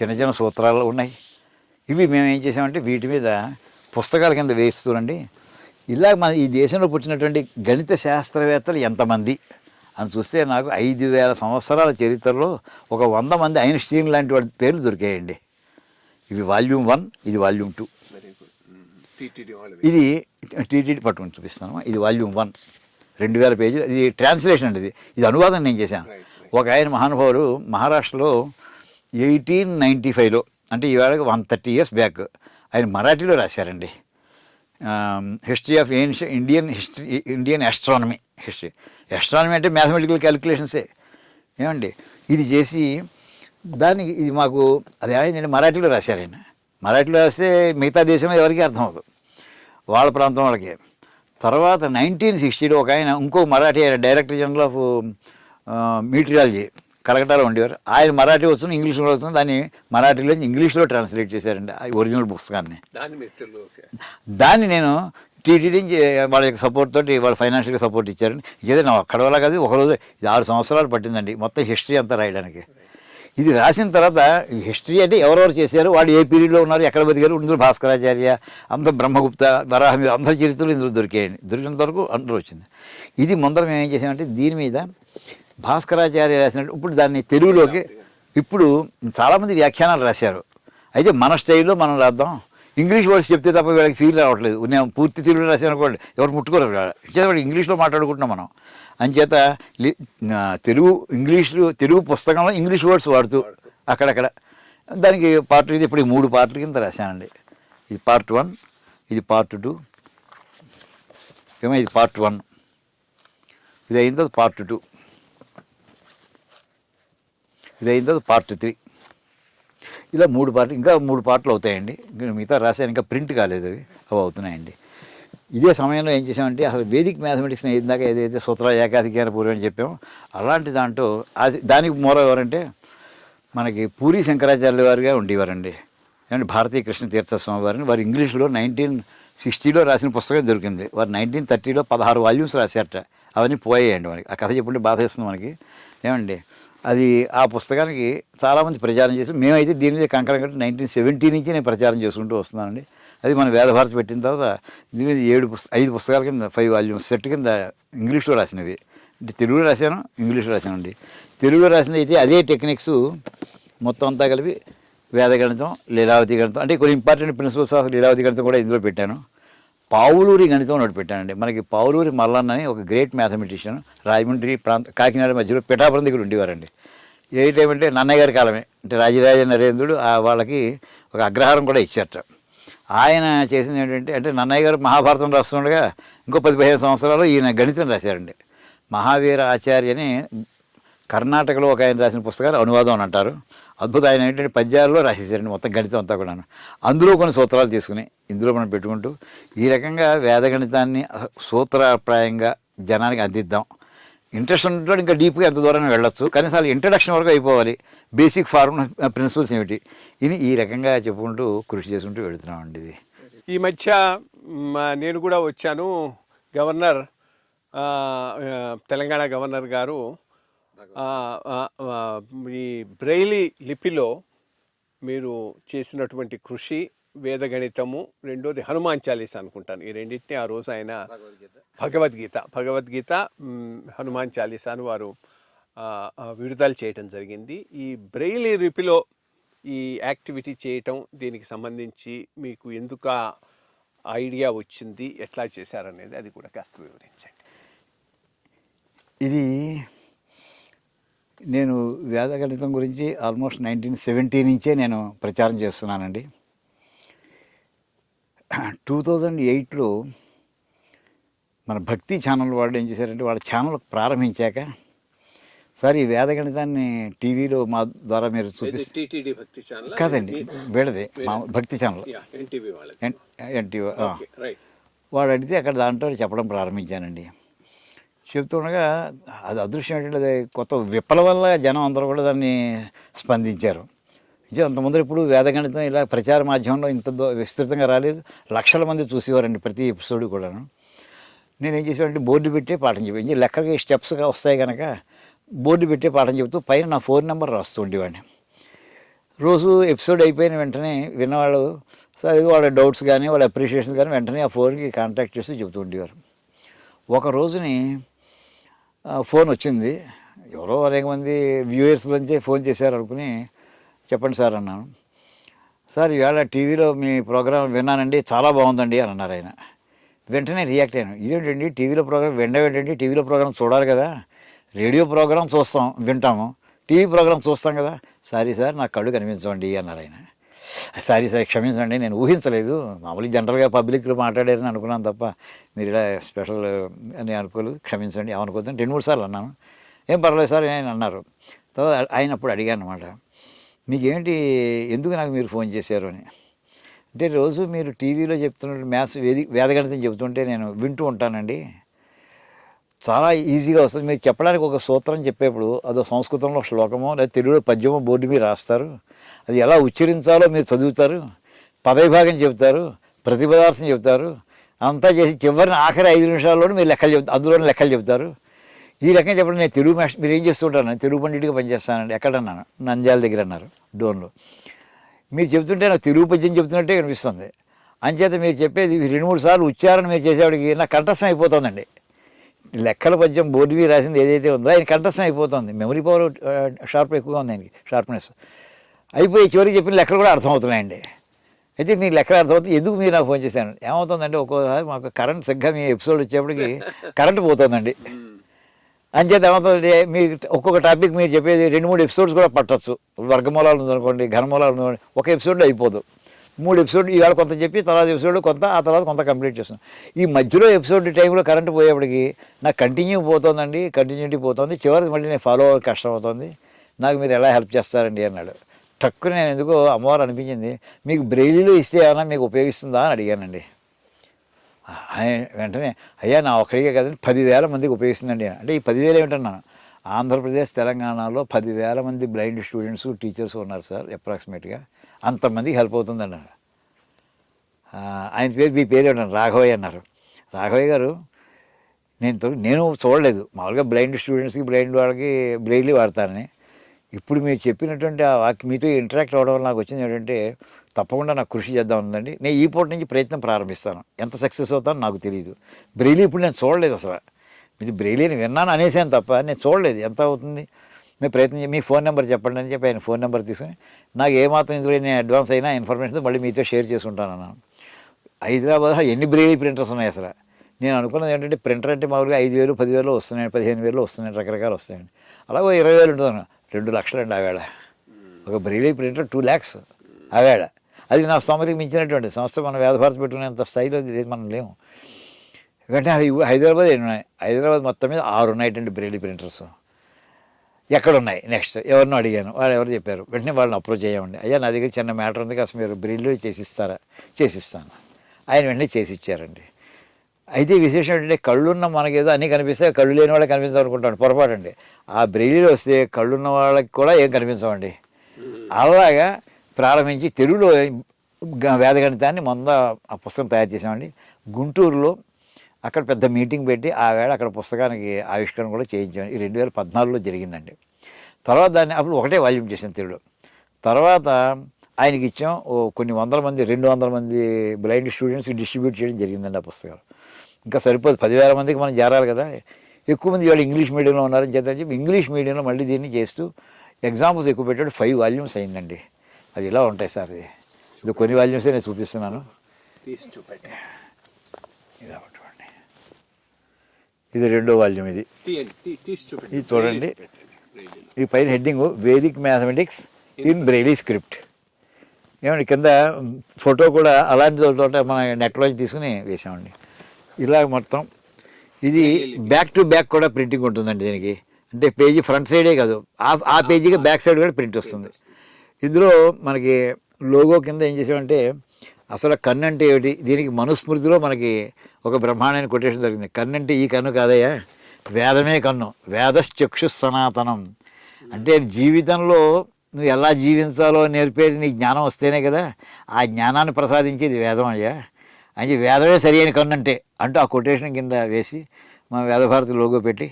చిన్న చిన్న సూత్రాలు ఉన్నాయి. ఇవి మేము ఏం చేసామంటే వీటి మీద పుస్తకాల కింద వేస్తూనండి ఇలా మన ఈ దేశంలో పుట్టినటువంటి గణిత శాస్త్రవేత్తలు ఎంతమంది అని చూస్తే నాకు 5,000 సంవత్సరాల చరిత్రలో ఒక 100 మంది ఐన్స్టీన్ లాంటి వాడి పేర్లు దొరికాయండి. ఇవి వాల్యూమ్ 1, ఇది వాల్యూమ్ 2. ఇది టీటీడీ పట్టుకుని చూపిస్తాను. ఇది వాల్యూమ్ 1, 2000 పేజీలు. ఇది ట్రాన్స్లేషన్ అండి. ఇది అనువాదం నేను చేశాను. ఒక ఆయన మహానుభావుడు మహారాష్ట్రలో 1895లో అంటే ఈవేళ 130 ఇయర్స్ బ్యాక్ ఆయన మరాఠీలో రాశారండి. History of Indian astronomy. Astronomy అంటే మ్యాథమెటికల్ క్యాలిక్యులేషన్సే ఏమండి. ఇది చేసి దానికి ఇది మాకు అది ఆయన మరాఠీలో రాశారు. ఆయన మరాఠీలో రాస్తే మిగతా దేశంలో ఎవరికీ అర్థం అవుతుంది, వాళ్ళ ప్రాంతం వాళ్ళకి. తర్వాత 1960లో ఒక ఆయన ఇంకో మరాఠీ ఆయన డైరెక్టర్ జనరల్ ఆఫ్ మీటీరియాలజీ కలకటాలో ఉండేవారు. ఆయన మరాఠీ వస్తుంది, ఇంగ్లీష్ కూడా వస్తుంది. దాన్ని మరాఠీలో ఇంగ్లీష్లో ట్రాన్స్లేట్ చేశారండి ఆ ఒరిజినల్ పుస్తకాన్ని. దాన్ని నేను టీటీడీ వాళ్ళ యొక్క సపోర్ట్ తోటి వాళ్ళు ఫైనాన్షియల్గా సపోర్ట్ ఇచ్చారండి. ఇదే నా అక్కడ వల్ల కాదు, ఒకరోజు ఇది 6 సంవత్సరాలు పట్టిందండి మొత్తం హిస్టరీ అంతా రాయడానికి. ఇది రాసిన తర్వాత ఈ హిస్టరీ అంటే ఎవరెవరు చేశారు, వాళ్ళు ఏ పీరియడ్లో ఉన్నారు, ఎక్కడ బతికారు, ఇందులో భాస్కరాచార్య, అంత బ్రహ్మగుప్త, వరాహమి, అందరి చరిత్రలు ఇందులో దొరికాయండి. దొరికినంత వరకు అందులో వచ్చింది. ఇది ముందర మేము ఏం చేసామంటే దీని మీద భాస్కరాచార్య రాసినట్టు ఇప్పుడు దాన్ని తెలుగులోకి ఇప్పుడు చాలామంది వ్యాఖ్యానాలు రాశారు. అయితే మన స్టైల్లో మనం రాద్దాం. ఇంగ్లీష్ వర్డ్స్ చెప్తే తప్ప వీళ్ళకి ఫీల్ రావట్లేదు. నేను పూర్తి తెలుగులో రాశాను అనుకోండి, ఎవరు ముట్టుకోరు. ఇంగ్లీష్లో మాట్లాడుకుంటున్నాం మనం. అంచేత తెలుగు పుస్తకంలో ఇంగ్లీష్ వర్డ్స్ వాడుతూ అక్కడక్కడ దానికి పార్ట్ ఇది ఇప్పుడు 3 పార్ట్ల కింద రాశానండి. ఇది పార్ట్ 1, ఇది పార్ట్ 2 ఏమో, ఇది పార్ట్ 1, ఇది అయిన తర్వాత పార్ట్ 2, ఇది అయిన తర్వాత పార్ట్ 3. ఇలా 3 పార్ట్లు, ఇంకా 3 పార్ట్లు అవుతాయండి. మిగతా రాశాను, ఇంకా ప్రింట్ కాలేదు, అవి అవుతున్నాయండి. ఇదే సమయంలో ఏం చేసామంటే అసలు వేదిక్ మ్యాథమెటిక్స్ని ఇందాక ఏదైతే సూత్ర ఏకాధికార పూర్వం అని చెప్పామో అలాంటి దాంట్లో దానికి మూల ఎవరంటే మనకి పూరి శంకరాచార్యుల వారిగా ఉండేవారండి. ఏమంటే భారతీయ కృష్ణ తీర్థస్వామి వారిని వారు ఇంగ్లీష్లో 1960లో రాసిన పుస్తకం దొరికింది. వారు 1930లో 16 వాల్యూమ్స్ రాశారట. అవన్నీ పోయాయండి మనకి. ఆ కథ చెప్పుంటే బాధ వేస్తుంది మనకి. ఏమండి అది ఆ పుస్తకానికి చాలామంది ప్రచారం చేసి, మేమైతే దీని మీద కంకణం కట్టి 1970 నుంచి నేను ప్రచారం చేసుకుంటూ వస్తున్నానండి. అది మన వేదభారతి పెట్టిన తర్వాత దీని మీద 5 పుస్తకాల కింద 5 వాల్యూమ్స్ సెట్ కింద ఇంగ్లీష్లో రాసినవి. అంటే తెలుగులో రాశాను, ఇంగ్లీష్లో రాశానండి. తెలుగులో రాసింది అయితే అదే టెక్నిక్స్ మొత్తం అంతా కలిపి వేదగణితం, లీలావతి గణితం, అంటే కొన్ని ఇంపార్టెంట్ ప్రిన్సిపల్స్ ఆఫ్ లీలావతి గణితం కూడా ఇందులో పెట్టాను. పావులూరి గణితం ఒకటి పెట్టానండి. మనకి పావులూరి మల్లన్న అని ఒక గ్రేట్ మ్యాథమెటిషియన్ రాజమండ్రి కాకినాడ మధ్యలో పిఠాపురం దగ్గర ఉండేవారండి. ఏ టైం అంటే నన్నయ్య గారి కాలమే, అంటే రాజరాజ నరేంద్రుడు వాళ్ళకి ఒక అగ్రహారం కూడా ఇచ్చారట. ఆయన చేసింది ఏంటంటే, అంటే నన్నయ్య గారు మహాభారతం రాస్తుండగా ఇంకో 10-15 సంవత్సరాలు ఈయన గణితం రాశారండి. మహావీర ఆచార్య అని కర్ణాటకలో ఒక ఆయన రాసిన పుస్తకాలు అనువాదం అని అంటారు. అద్భుతం. ఆయన ఏంటంటే పద్యాలలో రాసేసారండి మొత్తం గణితం అంతా కూడా. అందులో కొన్ని సూత్రాలు తీసుకుని ఇందులో మనం పెట్టుకుంటూ ఈ రకంగా వేదగణితాన్ని సూత్రప్రాయంగా జనానికి అందిద్దాం. ఇంట్రెస్ట్ ఉన్నట్టు ఇంకా డీప్గా ఎంత దూరం వెళ్ళొచ్చు, కనీసాలు ఇంట్రడక్షన్ వరకు అయిపోవాలి. బేసిక్ ఫార్ములా ప్రిన్సిపల్స్ ఏమిటి ఇది ఈ రకంగా చెప్పుకుంటూ కృషి చేసుకుంటూ వెళుతున్నామండి. ఇది ఈ మధ్య నేను కూడా వచ్చాను. గవర్నర్, తెలంగాణ గవర్నర్ గారు ఈ బ్రెయిలీ లిపిలో మీరు చేసినటువంటి కృషి, వేదగణితము, రెండోది హనుమాన్ చాలీసా అనుకుంటాను, ఈ రెండింటిని ఆ రోజు ఆయన భగవద్గీత హనుమాన్ చాలీసాను వారు విడుదల చేయటం జరిగింది. ఈ బ్రెయిలీ లిపిలో ఈ యాక్టివిటీ చేయటం, దీనికి సంబంధించి మీకు ఎందుకు ఐడియా వచ్చింది, ఎట్లా చేశారనేది అది కూడా కాస్త వివరించండి. ఇది నేను వేదగణితం గురించి ఆల్మోస్ట్ 1970 నుంచే నేను ప్రచారం చేస్తున్నానండి. 2008లో మన భక్తి ఛానల్ వాళ్ళు ఏం చేశారంటే, వాళ్ళ ఛానల్ ప్రారంభించాక సార్ ఈ వేదగణితాన్ని టీవీలో మా ద్వారా మీరు చూపిస్తారు కాదండి, వీళ్ళది మా భక్తి ఛానల్ ఎన్టీవీ వాడు అడిగితే అక్కడ దాంట్లో చెప్పడం ప్రారంభించానండి. చెప్తుండగా అది అదృశ్యం ఏంటంటే అది కొత్త విప్పల వల్ల జనం అందరూ కూడా దాన్ని స్పందించారు. అంతకుముందు ఇప్పుడు వేదగణితం ఇలా ప్రచార మాధ్యమంలో ఇంత విస్తృతంగా రాలేదు. లక్షల మంది చూసేవారండి ప్రతి ఎపిసోడ్ కూడాను. నేనేం చేసేవాడంటే బోర్డు పెట్టే పాఠం చెప్పి లెక్కగా స్టెప్స్గా వస్తాయి కనుక బోర్డు పెట్టే పాఠం చెబుతూ పైన నా ఫోన్ నెంబర్ రాస్తూ ఉండేవాడిని. రోజు ఎపిసోడ్ అయిపోయిన వెంటనే విన్నవాళ్ళు సార్ ఇది వాళ్ళ డౌట్స్ కానీ వాళ్ళ అప్రిషియేషన్స్ కానీ వెంటనే ఆ ఫోన్కి కాంటాక్ట్ చేసి చెబుతూ ఉండేవారు. ఒక రోజుని ఫోన్ వచ్చింది, ఎవరో అనేక మంది వ్యూయర్స్ నుంచి ఫోన్ చేశారు అనుకుని చెప్పండి సార్ అన్నాను. సార్ ఇవాళ టీవీలో మీ ప్రోగ్రాం విన్నానండి, చాలా బాగుందండి అని అన్నారు ఆయన. వెంటనే రియాక్ట్ అయ్యాను, ఇదేంటండి టీవీలో ప్రోగ్రాం వినడం, టీవీలో ప్రోగ్రాం చూడాలి కదా, రేడియో ప్రోగ్రాం చూస్తాం వింటాము, టీవీ ప్రోగ్రాం చూస్తాం కదా. సారీ సార్ నాకు కళ్ళు కనిపించండి అన్నారు ఆయన. సారీ సార్ క్షమించండి, నేను ఊహించలేదు, మామూలుగా జనరల్గా పబ్లిక్లో మాట్లాడారని అనుకున్నాను తప్ప మీరు ఇలా స్పెషల్ అని అనుకోలేదు, క్షమించండి ఏమనుకోద్దని 2-3 సార్లు అన్నాను. ఏం పర్లేదు సార్ ఆయన అన్నారు. తర్వాత ఆయన అప్పుడు అడిగాను అనమాట, మీకేంటి ఎందుకు నాకు మీరు ఫోన్ చేశారు అని. అంటే రోజు మీరు టీవీలో చెప్తున్న మ్యాథ్స్ వేదగణితం చెబుతుంటే నేను వింటూ ఉంటానండి, చాలా ఈజీగా వస్తుంది. మీరు చెప్పడానికి ఒక సూత్రం చెప్పేప్పుడు అదో సంస్కృతంలో శ్లోకమో లేదా తెలుగులో పద్యమో బోర్డు మీద రాస్తారు, అది ఎలా ఉచ్చరించాలో మీరు చదువుతారు, పదవిభాగం చెబుతారు, ప్రతిపదార్థం చెబుతారు, అంతా చేసి చివరిని ఆఖరి 5 నిమిషాల్లోనే మీరు లెక్కలు చెబుతారు, అందులోనే లెక్కలు చెబుతారు. ఈ రకంగా చెప్పండి, నేను తెలుగు మాస్టర్, మీరు ఏం చేస్తుంటాను, తెలుగు పండిట్గా పనిచేస్తానండి. ఎక్కడన్నాను, నంద్యాల దగ్గర అన్నారు, డోన్లో. మీరు చెబుతుంటే నాకు తెలుగు పద్యం చెబుతున్నట్టే కనిపిస్తుంది. అంచేత మీరు చెప్పేది 2-3 సార్లు ఉచ్చారణ మీరు చేసేవాడికి నాకు కంఠస్థం అయిపోతుందండి. లెక్కల పద్యం బోర్డు మీద రాసింది ఏదైతే ఉందో ఆయన కంఠస్థం అయిపోతుంది. మెమరీ పవర్ షార్ప్ ఎక్కువగా ఉంది ఆయనకి, షార్ప్నెస్ అయిపోయి చివరికి చెప్పిన లెక్కలు కూడా అర్థమవుతున్నాయండి. అయితే మీకు లెక్కలు అర్థమవుతుంది, ఎందుకు మీరు నాకు ఫోన్ చేశాను. ఏమవుతుందంటే ఒక్కోసారి మాకు కరెంట్ సరిగ్గా మీ ఎపిసోడ్ వచ్చేప్పటికి కరెంట్ పోతుందండి. అంచేత ఏమవుతుంది, మీకు ఒక్కొక్క టాపిక్ మీరు చెప్పేది 2-3 ఎపిసోడ్స్ కూడా పట్టచ్చు. వర్గమూలాలు ఉందనుకోండి, ఘనమూలాలు ఉందనుకోండి, ఒక ఎపిసోడ్లో అయిపోదు. 3 ఎపిసోడ్ ఇవాళ కొంత చెప్పి తర్వాత ఎపిసోడ్ కొంత, ఆ తర్వాత కొంత కంప్లీట్ చేస్తాం. ఈ మధ్యలో ఎపిసోడ్ టైంలో కరెంట్ పోయేప్పటికి నాకు కంటిన్యూ పోతుందండి, కంటిన్యూటీ పోతుంది, చివరికి మళ్ళీ నేను ఫాలో అవ్వడానికి కష్టం అవుతుంది, నాకు మీరు ఎలా హెల్ప్ చేస్తారండి అన్నాడు. టక్కున నేను ఎందుకో అమ్మవారు అనిపించింది, మీకు బ్రెయిలీలో ఇస్తే ఏమన్నా మీకు ఉపయోగిస్తుందా అని అడిగానండి. ఆయన వెంటనే అయ్యా నా ఒక్కడికే కదండి 10,000 మందికి ఉపయోగిస్తుందండి. అంటే ఈ 10,000 ఏమిటన్నాను, ఆంధ్రప్రదేశ్ తెలంగాణలో 10,000 మంది బ్లైండ్ స్టూడెంట్స్ టీచర్స్ ఉన్నారు సార్, అప్రాక్సిమేట్గా అంతమందికి హెల్ప్ అవుతుంది అన్నారు. ఆయన పేరు, మీ పేరు ఏమన్నారు, రాఘవయ్య అన్నారు. రాఘవయ్య గారు నేను చూడలేదు, మామూలుగా బ్లైండ్ స్టూడెంట్స్కి బ్లైండ్ వాళ్ళకి బ్రెయిలీ వాడతానని. ఇప్పుడు మీరు చెప్పినటువంటి ఆ వాక్యం మీతో ఇంటరాక్ట్ అవ్వడం వల్ల నాకు వచ్చింది ఏంటంటే తప్పకుండా నాకు కృషి చేద్దాం ఉందండి. నేను ఈ పూట నుంచి ప్రయత్నం ప్రారంభిస్తాను, ఎంత సక్సెస్ అవుతానో నాకు తెలియదు. బ్రెయిలీ ఇప్పుడు నేను చూడలేదు అసలు, ఇది బ్రెయిలీని విన్నాను అనేసాను తప్ప నేను చూడలేదు ఎంత అవుతుంది. నేను ప్రయత్నం మీ ఫోన్ నెంబర్ చెప్పండి అని చెప్పి ఆయన ఫోన్ నెంబర్ తీసుకుని నాకు ఏమాత్రం ఇందులో నేను అడ్వాన్స్ అయినా ఇన్ఫర్మేషన్ మళ్ళీ మీతో షేర్ చేసుకుంటాను అన్నాను. హైదరాబాద్లో ఎన్ని బ్రెయిలీ ప్రింటర్స్ ఉన్నాయి అసలు. నేను అనుకున్నది ఏంటంటే ప్రింటర్ అంటే మామూలుగా 5,000 10,000 వస్తున్నాయండి, 15,000 వస్తున్నాయండి, రకరకాలు వస్తాయండి. అలాగే 20,000 ఉంటుంది, 2 లక్షలండి ఆవేళ. ఒక బ్రెయిలీ ప్రింటర్ 2 lakhs ఆవేళ. అది నా స్తోమతకి మించినటువంటి సంస్థ, మన వేదభారతి పెట్టుకునేంత స్థాయిలో లేదు, మనం లేము. వెంటనే హైదరాబాద్ ఉన్నాయి, హైదరాబాద్ మొత్తం మీద 6 ఉన్నాయండి బ్రెయిలీ ప్రింటర్స్. ఎక్కడున్నాయి నెక్స్ట్ ఎవరినో అడిగాను, వాళ్ళు ఎవరు చెప్పారు. వెంటనే వాళ్ళని అప్రోచ్ అయ్యామండి, అయ్యా నా దగ్గర చిన్న మ్యాటర్ ఉంది, కాస్త మీరు బ్రెయిలీలో చేసిస్తారా. చేసిస్తాను. ఆయన వెంటనే చేసి ఇచ్చారండి. అయితే విశేషం ఏంటంటే కళ్ళున్న మనకేదో అన్నీ కనిపిస్తాయి, కళ్ళు లేని వాళ్ళకి కనిపించమనుకుంటాను, పొరపాటు అండి. ఆ బ్రెయిలీలో వస్తే కళ్ళున్న వాళ్ళకి కూడా ఏం కనిపించమండి. అలాగా ప్రారంభించి తెలుగులో వేదగణితాన్ని ఆ పుస్తకం తయారు చేసామండి. గుంటూరులో అక్కడ పెద్ద మీటింగ్ పెట్టి ఆ వేళ అక్కడ పుస్తకానికి ఆవిష్కరణ కూడా చేయించాను. ఈ 2014లో జరిగిందండి. తర్వాత దాన్ని అప్పుడు ఒకటే వాల్యూమ్ చేసాను తెలుగులో. తర్వాత ఆయనకి ఇచ్చాం, కొన్ని 200 మంది బ్లైండ్ స్టూడెంట్స్కి డిస్ట్రిబ్యూట్ చేయడం జరిగిందండి ఆ పుస్తకాలు. ఇంకా సరిపోదు, 10,000 మందికి మనం చేరాలి కదా. ఎక్కువ మంది వాళ్ళు ఇంగ్లీష్ మీడియంలో ఉన్నారని చెప్పి ఇంగ్లీష్ మీడియంలో మళ్ళీ దీన్ని చేస్తూ ఎగ్జాంపుల్స్ ఎక్కువ పెట్టాడు. 5 వాల్యూమ్స్ అయిందండి. అది ఇలా ఉంటాయి సార్, ఇది కొన్ని వాల్యూమ్సే నేను చూపిస్తున్నాను. ఇది 2వ వాల్యూమ్. ఇది చూడండి, ఈ పైన heading Vedic mathematics in Braille script. ఏమండి కింద ఫోటో కూడా అలాంటి చోట మన నెట్లోంచి తీసుకుని వేసామండి. ఇలా మొత్తం ఇది బ్యాక్ టు బ్యాక్ కూడా ప్రింటింగ్ ఉంటుందండి దీనికి. అంటే పేజీ ఫ్రంట్ సైడే కాదు, ఆ పేజీకి బ్యాక్ సైడ్ కూడా ప్రింట్ వస్తుంది. ఇందులో మనకి లోగో కింద ఏం చేసామంటే అసలు కన్ను అంటే ఏమిటి, దీనికి మనుస్మృతిలో మనకి ఒక బ్రహ్మాండమైన కొటేషన్ జరిగింది. కన్ను అంటే ఈ కన్ను కాదయ్యా, వేదమే కన్ను, వేదశ్చక్షు సనాతనం. అంటే జీవితంలో నువ్వు ఎలా జీవించాలో నేర్పేది నీ జ్ఞానం వస్తేనే కదా, ఆ జ్ఞానాన్ని ప్రసాదించేది వేదం అయ్యా అని, వేదమే సరి అయిన కన్ను అంటే అంటూ ఆ కొటేషన్ కింద వేసి మన వేదభారతి లోగో పెట్టి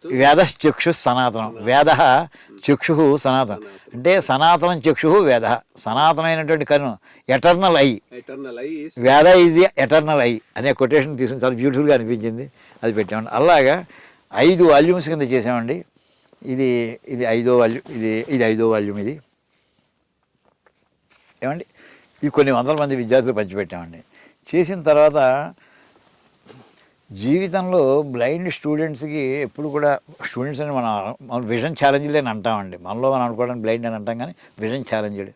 వేదశ్చక్షు సనాతనం, వేద చక్షు సనాతనం అంటే సనాతనం చక్షు వేద, సనాతనమైనటువంటి కన్ను, ఎటర్నల్ ఐ, వేద ఈజ్ ది ఎటర్నల్ ఐ అనే కొటేషన్ తీసుకుని చాలా బ్యూటిఫుల్గా అనిపించింది, అది పెట్టామండి. అలాగా 5 వాల్యూమ్స్ కింద చేసామండి. ఇది ఇది 5వ వాల్యూమ్, ఇది 5వ వాల్యూమ్. ఇది ఏమండి ఇది కొన్ని వందల మంది విద్యార్థులు పంచిపెట్టామండి. చేసిన తర్వాత జీవితంలో బ్లైండ్ స్టూడెంట్స్కి ఎప్పుడు కూడా, స్టూడెంట్స్ అని మనం విజన్ ఛాలెంజ్లే అని అంటామండి, మనలో మనం అనుకోవడానికి బ్లైండ్ అని అంటాం, కానీ విజన్ ఛాలెంజ్డ్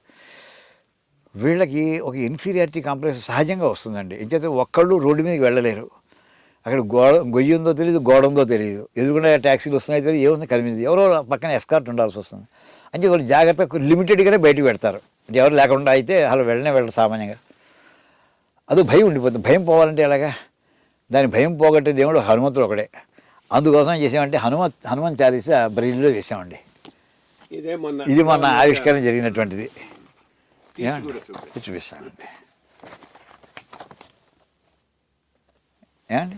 వీళ్ళకి ఒక ఇన్ఫీరియారిటీ కాంప్లెక్స్ సహజంగా వస్తుందండి. ఇంకైతే ఒక్కళ్ళు రోడ్డు మీదకి వెళ్ళలేరు, అక్కడ గొయ్యి ఉందో తెలియదు, గోడ ఉందో తెలియదు, ఎదురుకుండా ట్యాక్సీలు వస్తున్నాయో తెలియదు, ఏముందో కనిపించదు, ఎవరో పక్కన ఎస్కార్ట్ ఉండాల్సి వస్తుంది. అంటే వాళ్ళు జాగ్రత్తగా లిమిటెడ్గానే బయటకు పెడతారు, అంటే ఎవరు లేకుండా అయితే అసలు వెళ్ళరు సామాన్యంగా. అదో భయం ఉండిపోతుంది. భయం పోవాలంటే ఎలాగా, దాని భయం పోగొట్టే దేవుడు హనుమంతుడు ఒకడే. అందుకోసం చేసామంటే హనుమాన్ చాలీసా బ్రెయిల్లో వేసామండి. ఇది మొన్న ఆవిష్కరణ జరిగినటువంటిది, చూపిస్తానండి. ఏమండి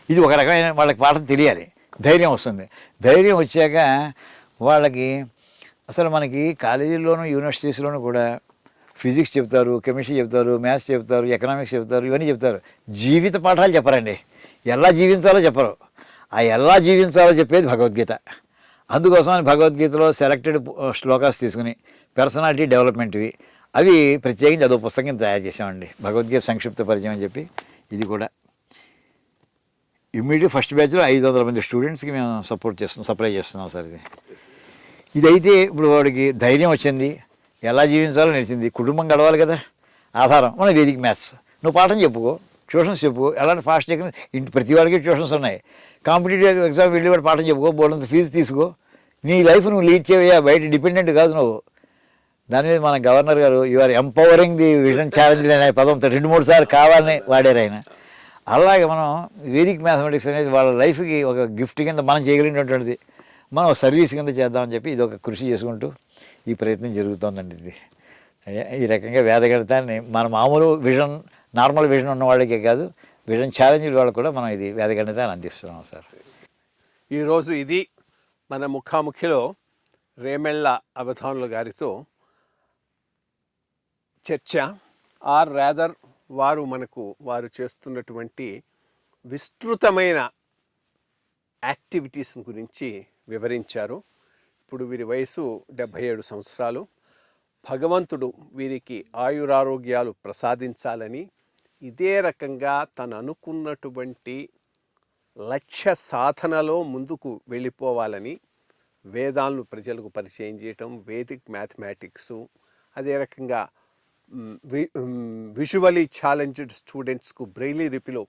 ఇది ఒక రకమైన వాళ్ళకి పాఠం తెలియాలి, ధైర్యం వస్తుంది. ధైర్యం వచ్చాక వాళ్ళకి అసలు మనకి కాలేజీల్లోనూ యూనివర్సిటీస్లోనూ కూడా ఫిజిక్స్ చెప్తారు, కెమిస్ట్రీ చెప్తారు, మ్యాథ్స్ చెప్తారు, ఎకనామిక్స్ చెప్తారు, ఇవన్నీ చెప్తారు. జీవిత పాఠాలు చెప్పరండి, ఎలా జీవించాలో చెప్పరు. ఆ ఎలా జీవించాలో చెప్పేది భగవద్గీత. అందుకోసం భగవద్గీతలో సెలెక్టెడ్ శ్లోకాస్ తీసుకుని పర్సనాలిటీ డెవలప్మెంట్వి అవి ప్రత్యేకించి అదో పుస్తకం తయారు చేసామండి, భగవద్గీత సంక్షిప్త పరిచయం అని చెప్పి. ఇది కూడా ఇమ్మీడియట్ ఫస్ట్ బ్యాచ్లో 500 మంది స్టూడెంట్స్కి మేము సప్లై చేస్తున్నాం సార్. ఇదైతే ఇప్పుడు వాడికి ధైర్యం వచ్చింది, ఎలా జీవించాలో తెలిసింది, కుటుంబం గడవాలి కదా ఆధారం, మన వేదిక్ మ్యాథ్స్. నువ్వు పాఠం చెప్పుకో, ట్యూషన్స్ చెప్పుకో, ఎలాంటి ఫాస్ట్ ఇంటి ప్రతి వాడికి ట్యూషన్స్ ఉన్నాయి. కాంపిటేటివ్ ఎగ్జామ్ వెళ్ళి వాడు పాఠం చెప్పుకో, బోర్డంత ఫీజు తీసుకో, నీ లైఫ్ నువ్వు లీడ్ చేయవయ్యా, బయట డిపెండెంట్ కాదు నువ్వు. దాని మీద మన గవర్నర్ గారు you are empowering the vision challenge అనే పదం 2-3 సార్లు కావాలని వాడారు ఆయన. అలాగే మనం వేదిక్ మ్యాథమెటిక్స్ అనేది వాళ్ళ లైఫ్కి ఒక గిఫ్ట్ కింద మనం చేయగలిగినటువంటిది, మనం సర్వీస్ కింద చేద్దామని చెప్పి ఇది ఒక కృషి చేసుకుంటూ ఈ ప్రయత్నం జరుగుతుందండి. ఇది ఈ రకంగా వేదగణితాన్ని మన మామూలు విజన్, నార్మల్ విజన్ ఉన్న వాళ్ళకే కాదు, విజన్ ఛాలెంజ్ వాళ్ళకి కూడా మనం ఇది వేదగణితాన్ని అందిస్తున్నాం సార్. ఈరోజు ఇది మన ముఖాముఖిలో రేమెళ్ళ అవధానుల గారితో చర్చ. ఆర్ రాదర్ వారు చేస్తున్నటువంటి విస్తృతమైన యాక్టివిటీస్ గురించి వివరించారు. ఇప్పుడు వీరి వయసు 77 సంవత్సరాలు. భగవంతుడు వీరికి ఆయురారోగ్యాలు ప్రసాదించాలని, ఇదే రకంగా తను అనుకున్నటువంటి లక్ష్య సాధనలో ముందుకు వెళ్ళిపోవాలని వేదాలను ప్రజలకు పరిచయం చేయటం, వేదిక్ మ్యాథమెటిక్స్, అదే రకంగా విజువలీ ఛాలెంజ్డ్ స్టూడెంట్స్కు బ్రెయిలీ లిపిలో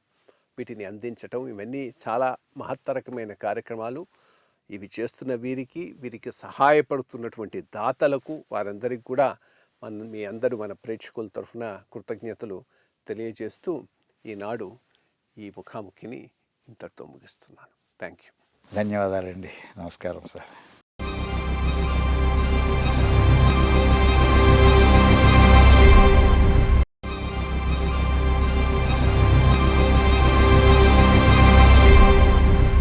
వీటిని అందించటం, ఇవన్నీ చాలా మహత్తరకమైన కార్యక్రమాలు. ఇవి చేస్తున్న వీరికి సహాయపడుతున్నటువంటి దాతలకు, వారందరికీ కూడా మీ అందరూ మన ప్రేక్షకుల తరఫున కృతజ్ఞతలు తెలియజేస్తూ ఈనాడు ఈ ముఖాముఖిని ఇంతటితో ముగిస్తున్నాను. Thank you. ధన్యవాదాలండి. నమస్కారం సార్.